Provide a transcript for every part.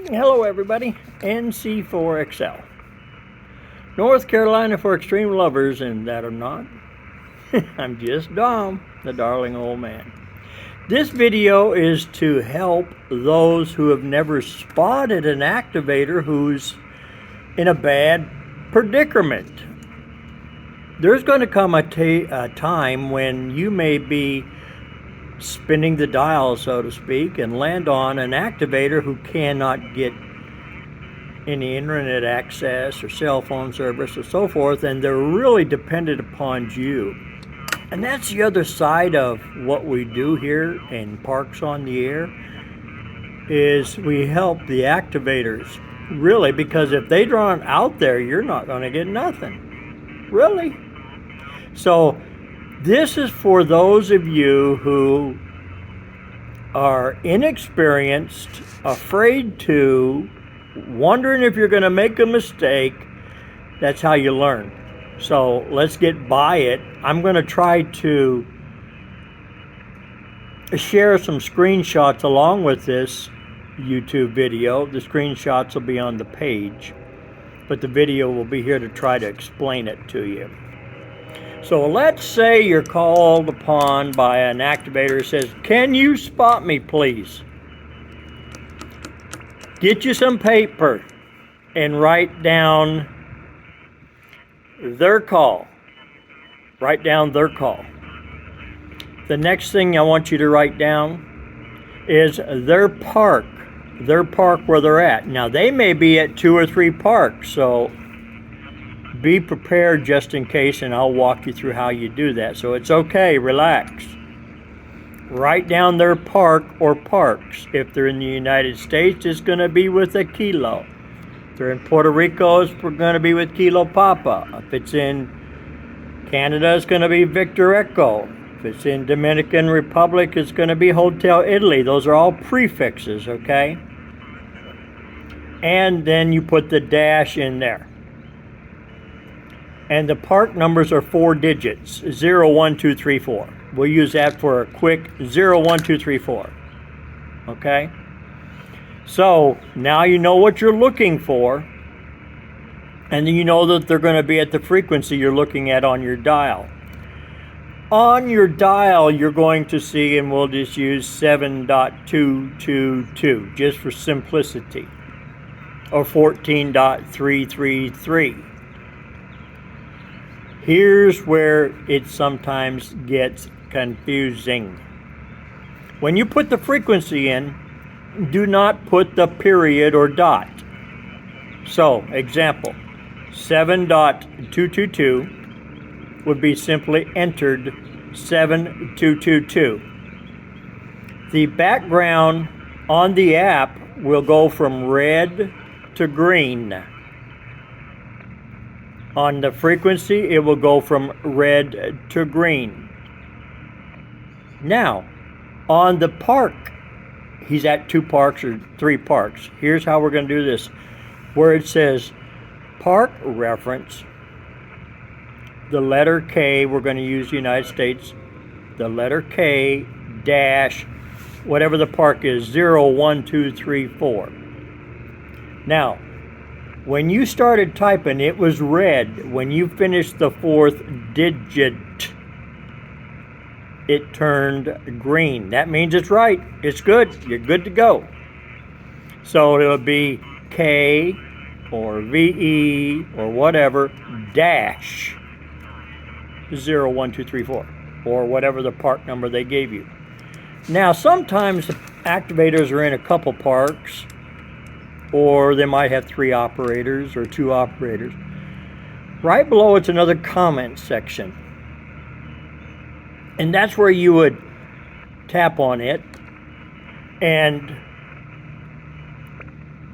Hello everybody, NC4XL. North Carolina for extreme lovers, and that I'm not. I'm just Dom, the darling old man. This video is to help those who have never spotted an activator who's in a bad predicament. There's going to come a time when you may be spinning the dial, so to speak, and land on an activator who cannot get any internet access or cell phone service or so forth, and they're really dependent upon you. And that's the other side of what we do here in Parks on the Air, is we help the activators, really, because if they aren't out there, you're not going to get nothing, really. So this is for those of you who are inexperienced, afraid to, wondering if you're going to make a mistake. That's how you learn. So let's get by it. I'm going to try to share some screenshots along with this YouTube video. The screenshots will be on the page, but the video will be here to try to explain it to you. So let's say you're called upon by an activator who says, "Can you spot me, please?" Get you some paper and write down their call. Write down their call. The next thing I want you to write down is their park where they're at. Now, they may be at 2 or 3 parks, so be prepared just in case, and I'll walk you through how you do that. So it's okay, relax. Write down their park or parks. If they're in the United States, it's going to be with a kilo. If they're in Puerto Rico, it's going to be with Kilo Papa. If it's in Canada, it's going to be Victor Echo. If it's in Dominican Republic, it's going to be Hotel Italy. Those are all prefixes, okay? And then you put the dash in there. And the park numbers are 4 digits, 0, 1, 2, 3, 4. We'll use that for a quick 0, 1, 2, 3, 4. Okay? So now you know what you're looking for, and you know that they're going to be at the frequency you're looking at on your dial. On your dial, you're going to see, and we'll just use 7.222, just for simplicity, or 14.333. Here's where it sometimes gets confusing. When you put the frequency in, do not put the period or dot. So, example, 7.222 would be simply entered 7222. The background on the app will go from red to green. On the frequency, it will go from red to green. Now, on the park, he's at 2 parks or 3 parks. Here's how we're going to do this. Where it says park reference, the letter K, we're going to use the United States, the letter K dash, whatever the park is, 0, 1, 2, 3, 4. Now, when you started typing, it was red. When you finished the 4th digit, it turned green. That means it's right. It's good. You're good to go. So it'll be K or VE or whatever dash 0, 1, 2, 3, 4, or whatever the park number they gave you. Now, sometimes the activators are in a couple parks, or they might have 3 operators or 2 operators. Right below it's another comment section. And that's where you would tap on it and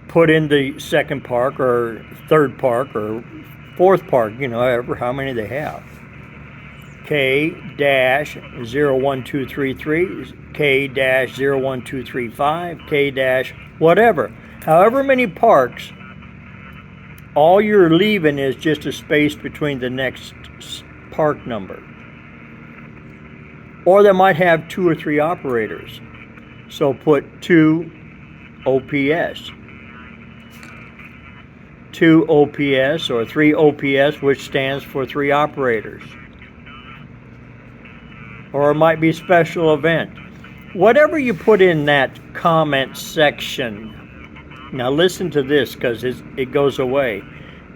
put in the 2nd park or 3rd park or 4th park, you know, how many they have. K-01233, K-01235, K- whatever. However many parks, all you're leaving is just a space between the next park number. Or they might have 2 or 3 operators. So put 2 OPS. 2 OPS or 3 OPS, which stands for 3 operators. Or it might be special event. Whatever you put in that comment section, now listen to this because it goes away.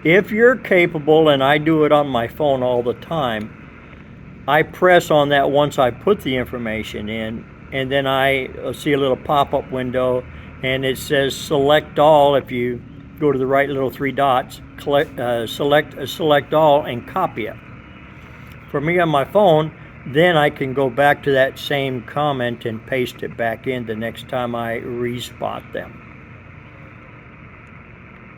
If you're capable, and I do it on my phone all the time, I press on that once I put the information in, and then I see a little pop-up window, and it says select all. If you go to the right little 3 dots, select all and copy it. For me on my phone, then I can go back to that same comment and paste it back in the next time I respot them.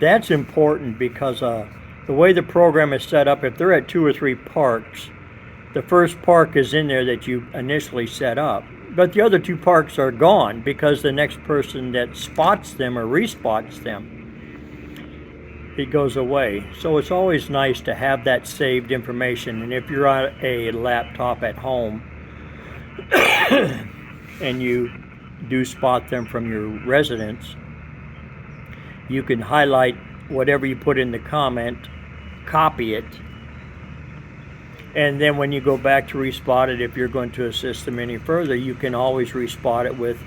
That's important because the way the program is set up, if they're at 2 or 3 parks, the first park is in there that you initially set up, but the other 2 parks are gone because the next person that spots them or respots them, it goes away. So it's always nice to have that saved information. And if you're on a laptop at home and you do spot them from your residence, you can highlight whatever you put in the comment, copy it, and then when you go back to respot it, if you're going to assist them any further, you can always respot it with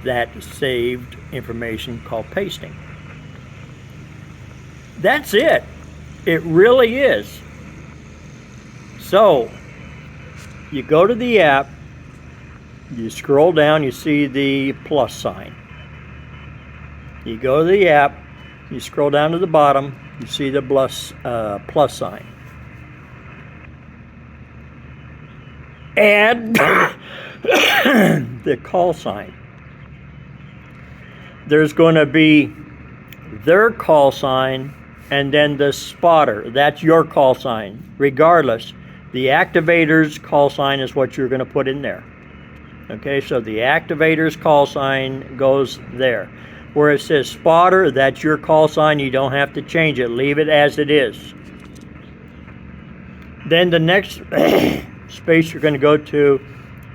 that saved information called pasting. That's it. It really is. So, you go to the app, you scroll down, you see the plus sign. You go to the app, you scroll down to the bottom, you see the plus sign. Add the call sign. There's going to be their call sign and then the spotter. That's your call sign. Regardless, the activator's call sign is what you're going to put in there. Okay, so the activator's call sign goes there. Where it says spotter, that's your call sign. You don't have to change it. Leave it as it is. Then the next space you're going to go to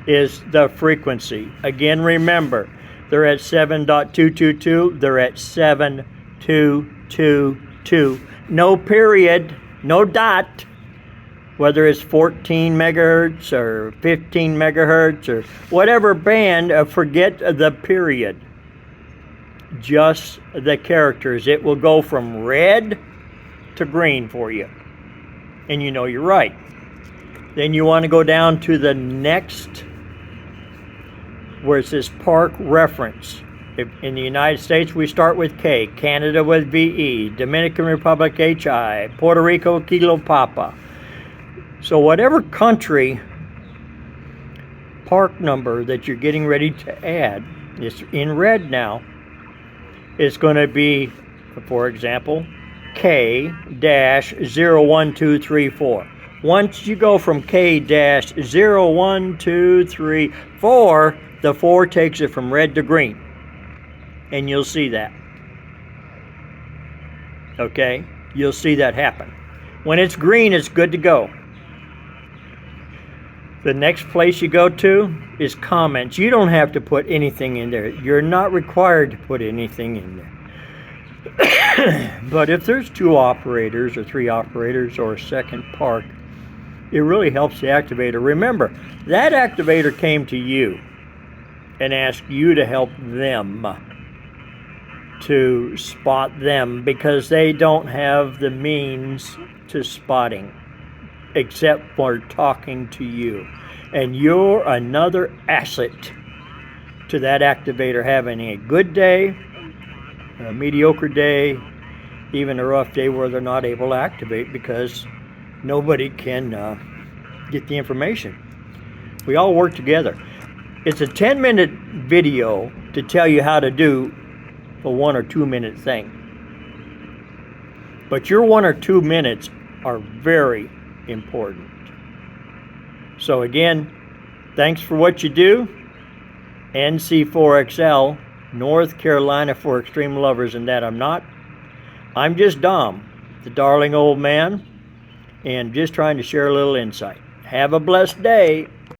is the frequency. Again, remember, they're at 7.222. They're at 7.222. No period, no dot. Whether it's 14 megahertz or 15 megahertz or whatever band, forget the period. Just the characters. It will go from red to green for you. And you know you're right. Then you want to go down to the next where it says park reference. In the United States, we start with K, Canada with VE, Dominican Republic HI, Puerto Rico Kilo Papa. So whatever country park number that you're getting ready to add is in red now. It's going to be, for example, K-01234. Once you go from K-01234, the 4 takes it from red to green. And you'll see that. Okay? You'll see that happen. When it's green, it's good to go. The next place you go to is comments. You don't have to put anything in there. You're not required to put anything in there. But if there's 2 operators or 3 operators or a second park, it really helps the activator. Remember, that activator came to you and asked you to help them to spot them because they don't have the means to spotting except for talking to you. And you're another asset to that activator having a good day, a mediocre day, even a rough day where they're not able to activate because nobody can get the information. We all work together. It's a 10-minute video to tell you how to do a 1 or 2 minute thing. But your 1 or 2 minutes are very important. So again, thanks for what you do. NC4XL, North Carolina for extreme lovers, and that I'm not. I'm just Dom, the darling old man, and just trying to share a little insight. Have a blessed day.